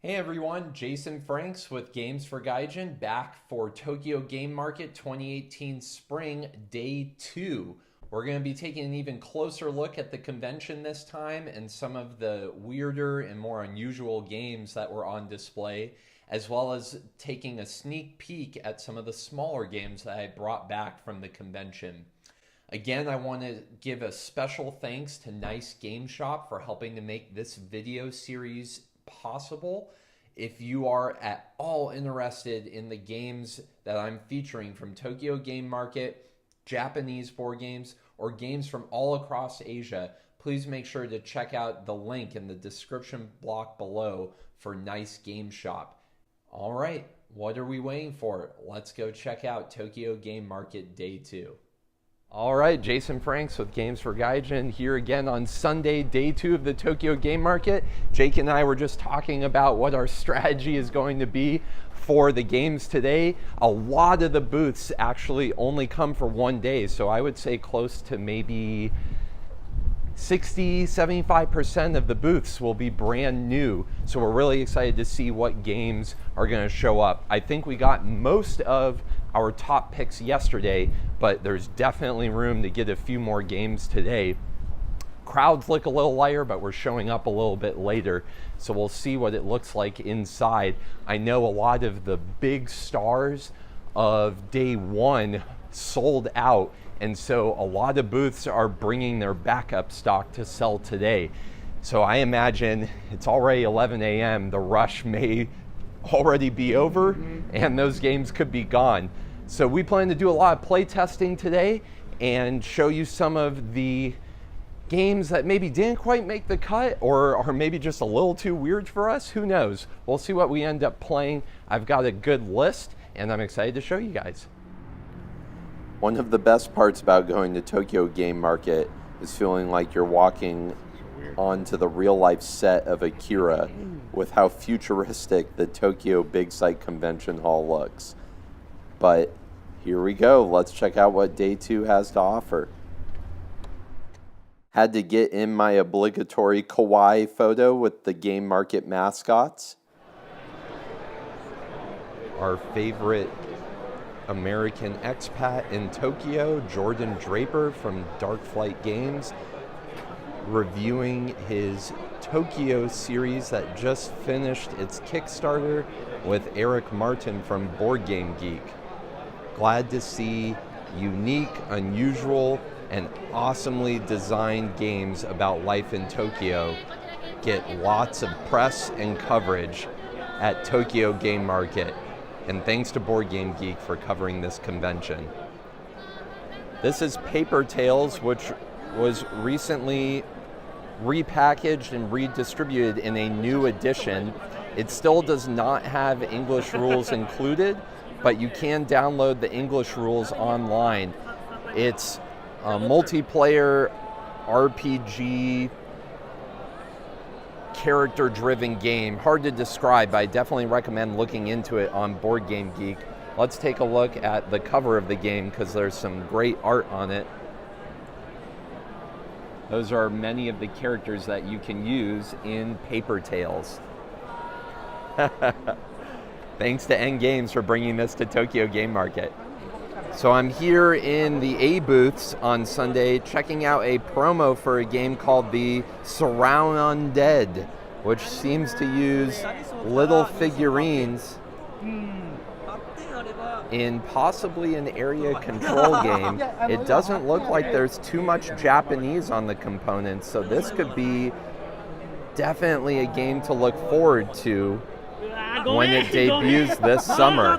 Hey everyone, Jason Franks with Games for Gaijin back for Tokyo Game Market 2018 Spring Day 2. We're going to be taking an even closer look at the convention this time and some of the weirder and more unusual games that were on display, as well as taking a sneak peek at some of the smaller games that I brought back from the convention. Again, I want to give a special thanks to Nice Game Shop for helping to make this video series possible. If you are at all interested in the games that I'm featuring from Tokyo Game Market, Japanese board games, or games from all across Asia, please make sure to check out the link in the description block below for Nice Game Shop. All right, what are we waiting for? Let's go check out Tokyo Game Market Day 2. All right, Jason Franks with Games for Gaijin here again on Sunday, day 2 of the Tokyo Game Market. Jake and I were just talking about what our strategy is going to be for the games today. A lot of the booths actually only come for one day, so I would say close to maybe 60-75% of the booths will be brand new. So we're really excited to see what games are going to show up. I think we got most of our top picks yesterday, but there's definitely room to get a few more games today. Crowds look a little lighter, but we're showing up a little bit later, so we'll see what it looks like inside. I know a lot of the big stars of day 1 sold out, and so a lot of booths are bringing their backup stock to sell today. So I imagine it's already 11 a.m. The rush may already be over, and those games could be gone. So we plan to do a lot of play testing today and show you some of the games that maybe didn't quite make the cut or are maybe just a little too weird for us. Who knows? We'll see what we end up playing. I've got a good list, and I'm excited to show you guys. One of the best parts about going to Tokyo Game Market is feeling like you're walking onto the real-life set of Akira with how futuristic the Tokyo Big Sight Convention Hall looks. But here we go. Let's check out what Day 2 has to offer. Had to get in my obligatory kawaii photo with the Game Market mascots. Our favorite American expat in Tokyo, Jordan Draper from Dark Flight Games, reviewing his Tokyo series that just finished its Kickstarter with Eric Martin from Board Game Geek. Glad to see unique, unusual, and awesomely designed games about life in Tokyo get lots of press and coverage at Tokyo Game Market. And thanks to Board Game Geek for covering this convention. This is Paper Tales, which was recently repackaged and redistributed in a new edition. It still does not have English rules included, but you can download the English rules online. It's a multiplayer RPG character-driven game. Hard to describe, but I definitely recommend looking into it on Board Game Geek. Let's take a look at the cover of the game because there's some great art on it. Those are many of the characters that you can use in Paper Tales. Thanks to N Games for bringing this to Tokyo Game Market. So I'm here in the A booths on Sunday checking out a promo for a game called the Surround Undead, which seems to use little figurines in possibly an area control game. It doesn't look like there's too much Japanese on the components, so this could be definitely a game to look forward to when it debuts this summer.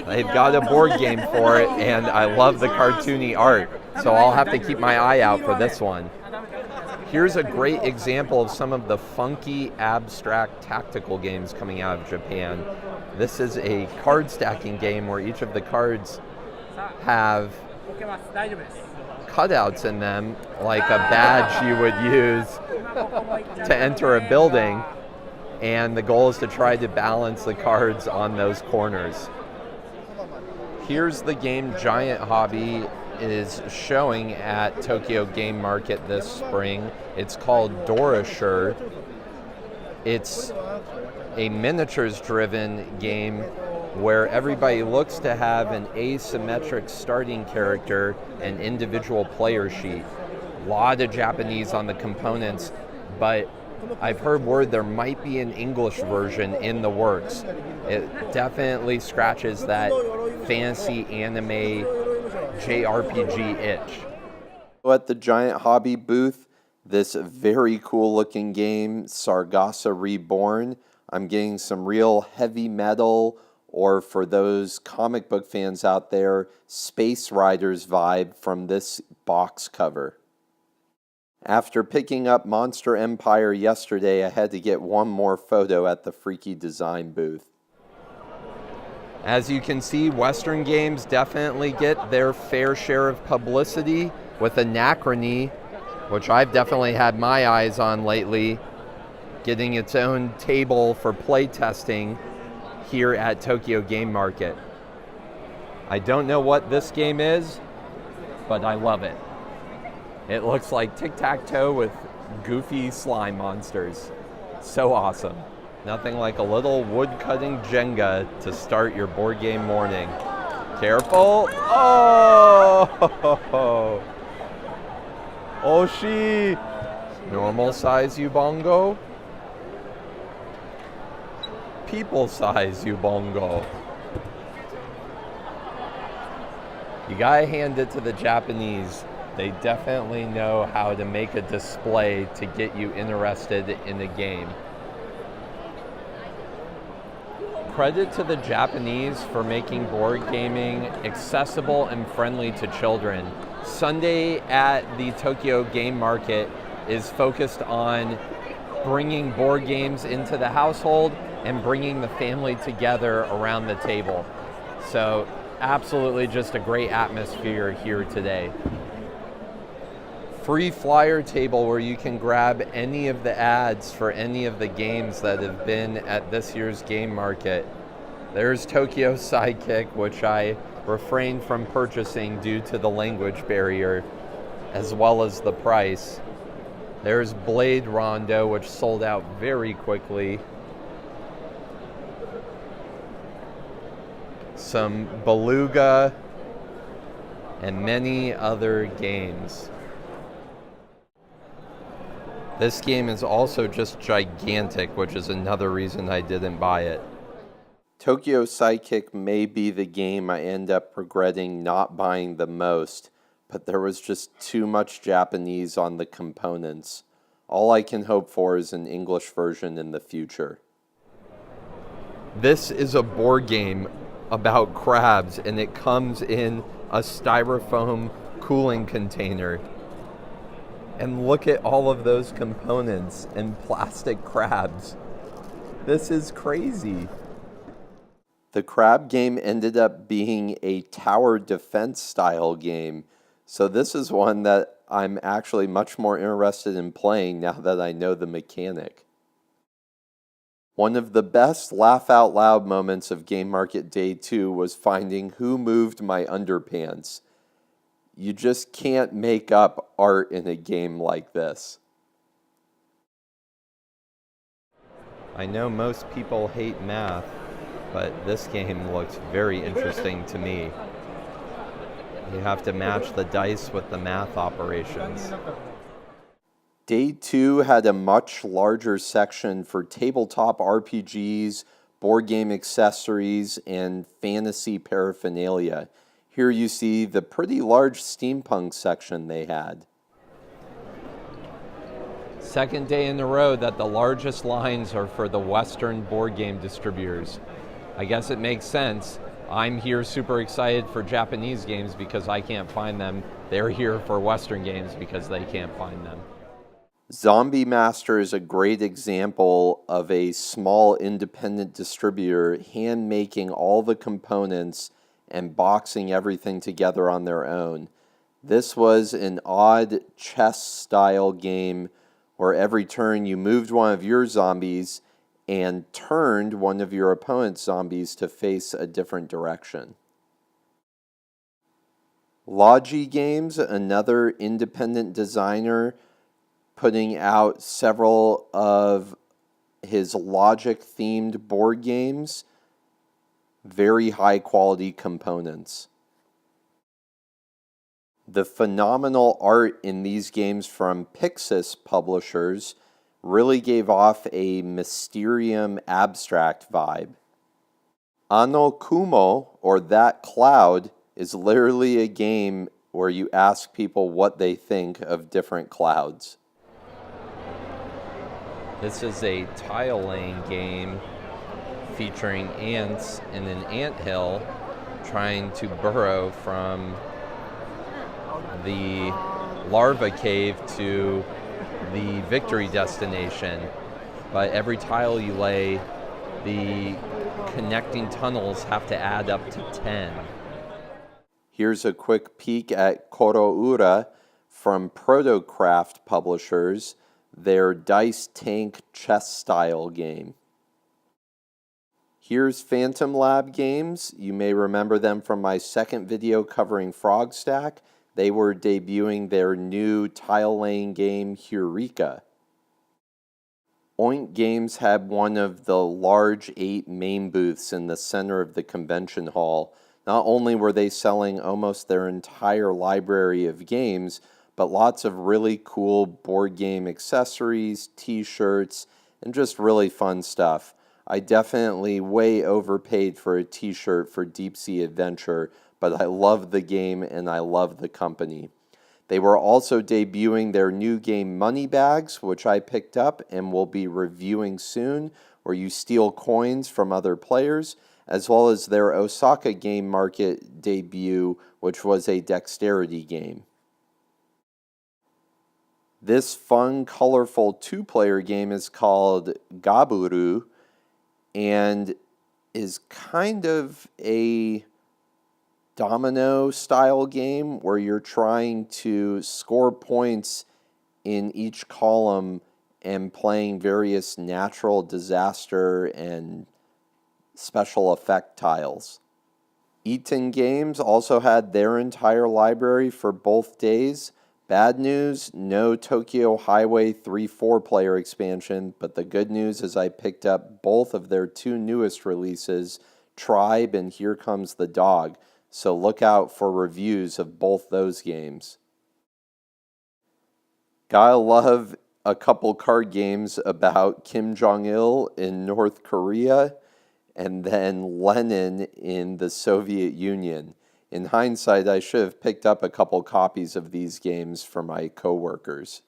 They've got a board game for it, and I love the cartoony art, so I'll have to keep my eye out for this one. Here's a great example of some of the funky, abstract tactical games coming out of Japan. This is a card stacking game where each of the cards have cutouts in them, like a badge you would use to enter a building, and the goal is to try to balance the cards on those corners. Here's the game Giant Hobby is showing at Tokyo Game Market this spring. It's called Dorasure. It's a miniatures-driven game where everybody looks to have an asymmetric starting character and individual player sheet. A lot of Japanese on the components, but I've heard word there might be an English version in the works. It definitely scratches that fantasy anime JRPG itch. At the Giant Hobby booth, this very cool looking game, Sargassa Reborn. I'm getting some real heavy metal, or for those comic book fans out there, Space Riders vibe from this box cover. After picking up Monster Empire yesterday, I had to get one more photo at the Freaky Design booth. As you can see, Western games definitely get their fair share of publicity, with Anachrony, which I've definitely had my eyes on lately, getting its own table for playtesting here at Tokyo Game Market. I don't know what this game is, but I love it. It looks like tic-tac-toe with goofy slime monsters. So awesome. Nothing like a little wood-cutting Jenga to start your board game morning. Careful! Oh! Oshi! Normal size Ubongo. People size Ubongo. You gotta hand it to the Japanese. They definitely know how to make a display to get you interested in the game. Credit to the Japanese for making board gaming accessible and friendly to children. Sunday at the Tokyo Game Market is focused on bringing board games into the household and bringing the family together around the table. So absolutely just a great atmosphere here today. Free flyer table where you can grab any of the ads for any of the games that have been at this year's game market. There's Tokyo Sidekick, which I refrained from purchasing due to the language barrier, as well as the price. There's Blade Rondo, which sold out very quickly. Some Beluga, and many other games. This game is also just gigantic, which is another reason I didn't buy it. Tokyo Sidekick may be the game I end up regretting not buying the most, but there was just too much Japanese on the components. All I can hope for is an English version in the future. This is a board game about crabs, and it comes in a styrofoam cooling container. And look at all of those components and plastic crabs. This is crazy. The crab game ended up being a tower defense style game, so this is one that I'm actually much more interested in playing now that I know the mechanic. One of the best laugh out loud moments of Game Market Day 2 was finding who moved my underpants. You just can't make up art in a game like this. I know most people hate math, but this game looks very interesting to me. You have to match the dice with the math operations. Day 2 had a much larger section for tabletop RPGs, board game accessories, and fantasy paraphernalia. Here you see the pretty large steampunk section they had. Second day in a row that the largest lines are for the Western board game distributors. I guess it makes sense. I'm here super excited for Japanese games because I can't find them. They're here for Western games because they can't find them. Zombie Master is a great example of a small independent distributor hand-making all the components and boxing everything together on their own. This was an odd chess-style game where every turn you moved one of your zombies and turned one of your opponent's zombies to face a different direction. Logi Games, another independent designer, putting out several of his logic-themed board games, very high-quality components. The phenomenal art in these games from Pixis publishers really gave off a Mysterium abstract vibe. Ano Kumo, or That Cloud, is literally a game where you ask people what they think of different clouds. This is a tile laying game featuring ants in an anthill trying to burrow from the larva cave to the victory destination. But every tile you lay, the connecting tunnels have to add up to 10. Here's a quick peek at Koroura from Protocraft publishers, their dice tank chess style game. Here's Phantom Lab Games. You may remember them from my second video covering Frogstack. They were debuting their new tile-laying game, Eureka. Oink Games had one of the large 8 main booths in the center of the convention hall. Not only were they selling almost their entire library of games, but lots of really cool board game accessories, t-shirts, and just really fun stuff. I definitely way overpaid for a t-shirt for Deep Sea Adventure, but I love the game and I love the company. They were also debuting their new game Money Bags, which I picked up and will be reviewing soon, where you steal coins from other players, as well as their Osaka Game Market debut, which was a dexterity game. This fun, colorful 2-player game is called Gaburu and is kind of a domino style game where you're trying to score points in each column and playing various natural disaster and special effect tiles. Eaton Games also had their entire library for both days. Bad news, no Tokyo Highway 3 4-player expansion, but the good news is I picked up both of their 2 newest releases, Tribe and Here Comes the Dog, so look out for reviews of both those games. Gotta love a couple card games about Kim Jong-il in North Korea and then Lenin in the Soviet Union. In hindsight, I should have picked up a couple copies of these games for my coworkers.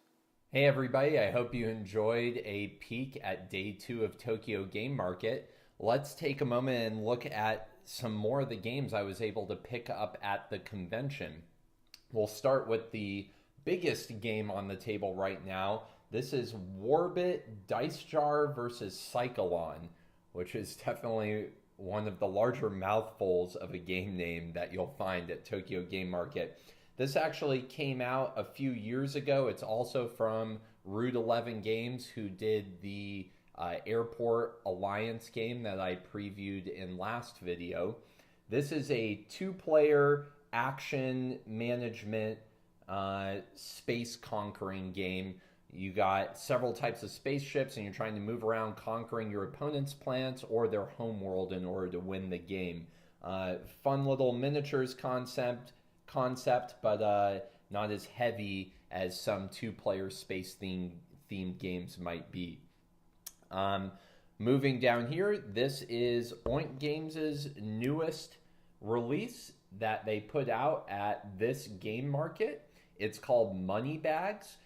Hey everybody, I hope you enjoyed a peek at day 2 of Tokyo Game Market. Let's take a moment and look at some more of the games I was able to pick up at the convention. We'll start with the biggest game on the table right now. This is Warbit Dice Jar versus Cyclone, which is definitely one of the larger mouthfuls of a game name that you'll find at Tokyo Game Market. This actually came out a few years ago. It's also from Route 11 Games, who did the Airport Alliance game that I previewed in last video. This is a 2-player action management space conquering game. You got several types of spaceships and you're trying to move around conquering your opponent's planets or their homeworld in order to win the game. Fun little miniatures concept, but not as heavy as some 2-player space themed games might be. Moving down here, this is Oink Games' newest release that they put out at this game market. It's called Money Bags.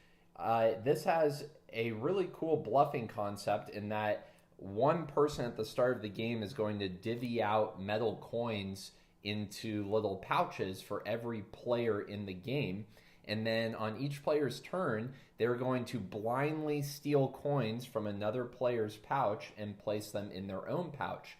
This has a really cool bluffing concept in that one person at the start of the game is going to divvy out metal coins into little pouches for every player in the game. And then on each player's turn, they're going to blindly steal coins from another player's pouch and place them in their own pouch.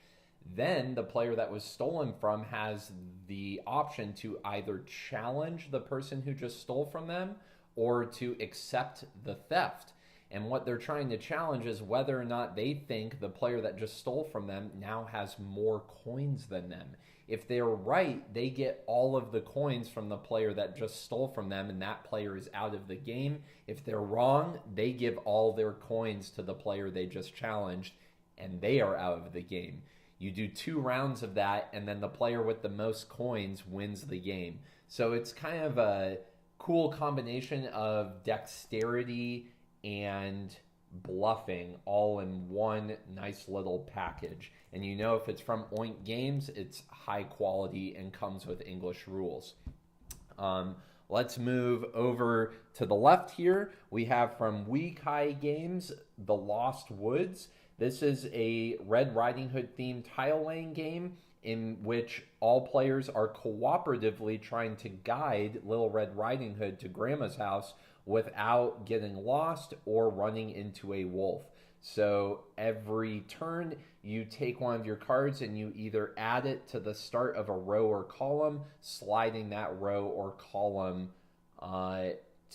Then the player that was stolen from has the option to either challenge the person who just stole from them or to accept the theft. And what they're trying to challenge is whether or not they think the player that just stole from them now has more coins than them. If they're right, they get all of the coins from the player that just stole from them, and that player is out of the game. If they're wrong, they give all their coins to the player they just challenged, and they are out of the game. You do 2 rounds of that, and then the player with the most coins wins the game. So it's kind of a cool combination of dexterity and bluffing all in one nice little package. And you know if it's from Oink Games, it's high quality and comes with English rules. Let's move over to the left here. We have from oui-kai Games, The Lost Woods. This is a Red Riding Hood themed tile-laying game in which all players are cooperatively trying to guide Little Red Riding Hood to Grandma's house without getting lost or running into a wolf. So every turn you take one of your cards and you either add it to the start of a row or column, sliding that row or column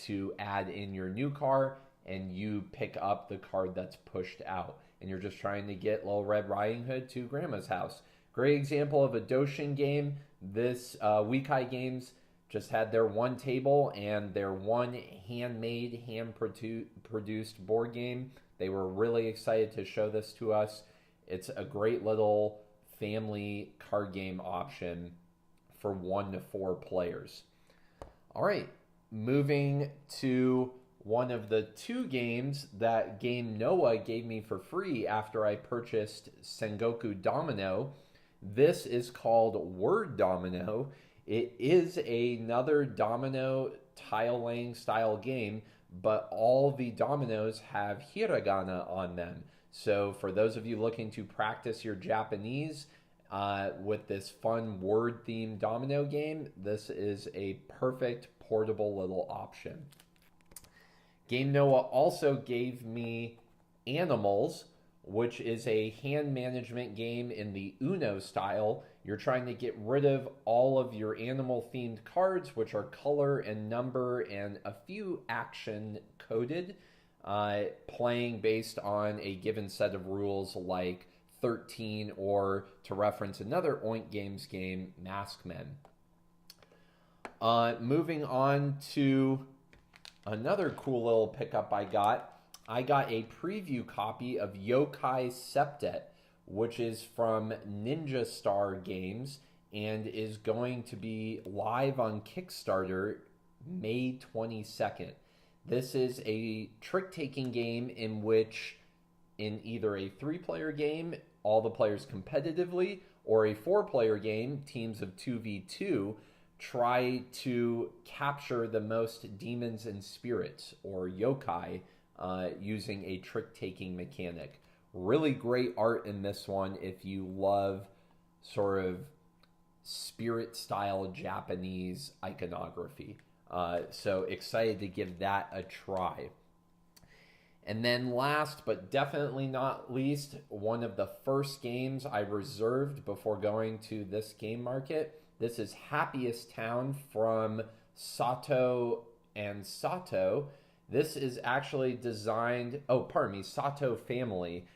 to add in your new card, and you pick up the card that's pushed out. And you're just trying to get Little Red Riding Hood to Grandma's house. Great example of a Doshin game. This oui-kai Games just had their one table and their one handmade, hand-produced board game. They were really excited to show this to us. It's a great little family card game option for 1 to 4 players. All right, moving to one of the 2 games that Game Noah gave me for free after I purchased Sengoku Domino. This is called Word Domino. It is another domino tile laying style game, but all the dominoes have hiragana on them. So for those of you looking to practice your Japanese with this fun word themed domino game, this is a perfect portable little option. Game Noah also gave me Animals, which is a hand management game in the Uno style. You're trying to get rid of all of your animal-themed cards, which are color and number and a few action coded, playing based on a given set of rules like 13, or to reference another Oink Games game, Maskmen. Moving on to another cool little pickup I got a preview copy of Yokai Septet, which is from Ninja Star Games and is going to be live on Kickstarter May 22nd. This is a trick-taking game in which, in either a 3-player game, all the players competitively, or a 4-player game, teams of 2v2, try to capture the most demons and spirits, or yokai, using a trick-taking mechanic. Really great art in this one if you love sort of spirit-style Japanese iconography. So excited to give that a try. And then last but definitely not least, one of the first games I reserved before going to this game market. This is Happiest Town from Sato and Sato. This is actually designed, Sato Family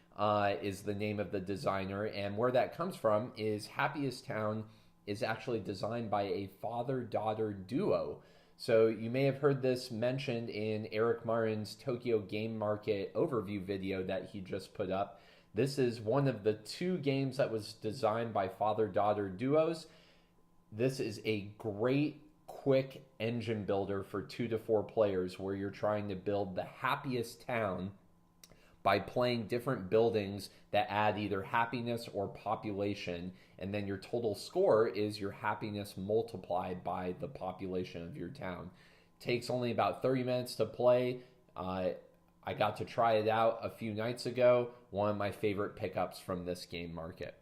is the name of the designer. And where that comes from is Happiest Town is actually designed by a father-daughter duo. So you may have heard this mentioned in Eric Marin's Tokyo Game Market overview video that he just put up. This is one of the 2 games that was designed by father-daughter duos. This is a great, quick engine builder for 2 to 4 players where you're trying to build the happiest town by playing different buildings that add either happiness or population, and then your total score is your happiness multiplied by the population of your town. Takes only about 30 minutes to play. I got to try it out a few nights ago. One of my favorite pickups from this game market.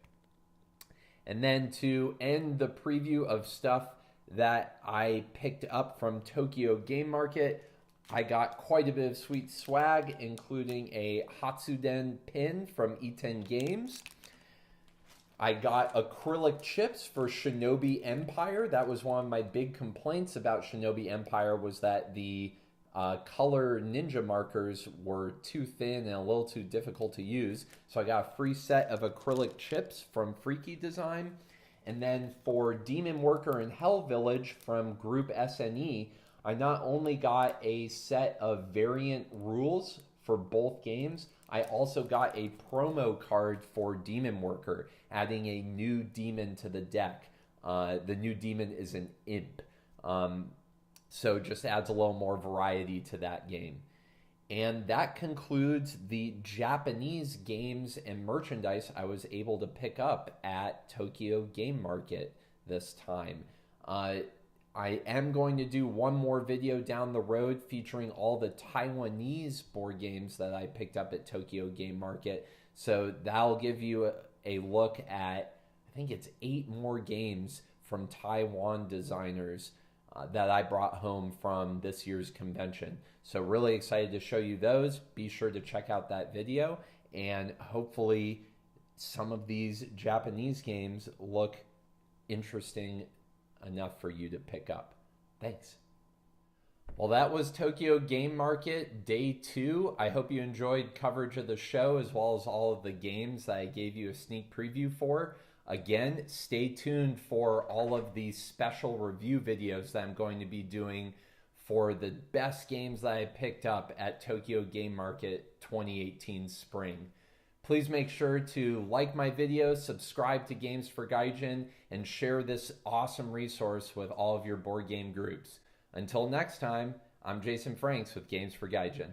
And then to end the preview of stuff that I picked up from Tokyo Game Market, I got quite a bit of sweet swag, including a Hatsuden pin from Iten Games. I got acrylic chips for Shinobi Empire. That was one of my big complaints about Shinobi Empire, was that the color ninja markers were too thin and a little too difficult to use. So I got a free set of acrylic chips from Freaky Design. And then for Demon Worker and Hell Village from Group SNE, I not only got a set of variant rules for both games, I also got a promo card for Demon Worker, adding a new demon to the deck. The new demon is an imp. So just adds a little more variety to that game. And that concludes the Japanese games and merchandise I was able to pick up at Tokyo Game Market this time. I am going to do one more video down the road featuring all the Taiwanese board games that I picked up at Tokyo Game Market. So that'll give you a look at, I think it's 8 more games from Taiwan designers that I brought home from this year's convention. So really excited to show you those. Be sure to check out that video, and hopefully some of these Japanese games look interesting enough for you to pick up. Thanks. Well, that was Tokyo Game Market Day 2. I hope you enjoyed coverage of the show as well as all of the games that I gave you a sneak preview for. Again, stay tuned for all of these special review videos that I'm going to be doing for the best games that I picked up at Tokyo Game Market 2018 spring. Please make sure to like my videos, subscribe to Games for Gaijin, and share this awesome resource with all of your board game groups. Until next time, I'm Jason Franks with Games for Gaijin.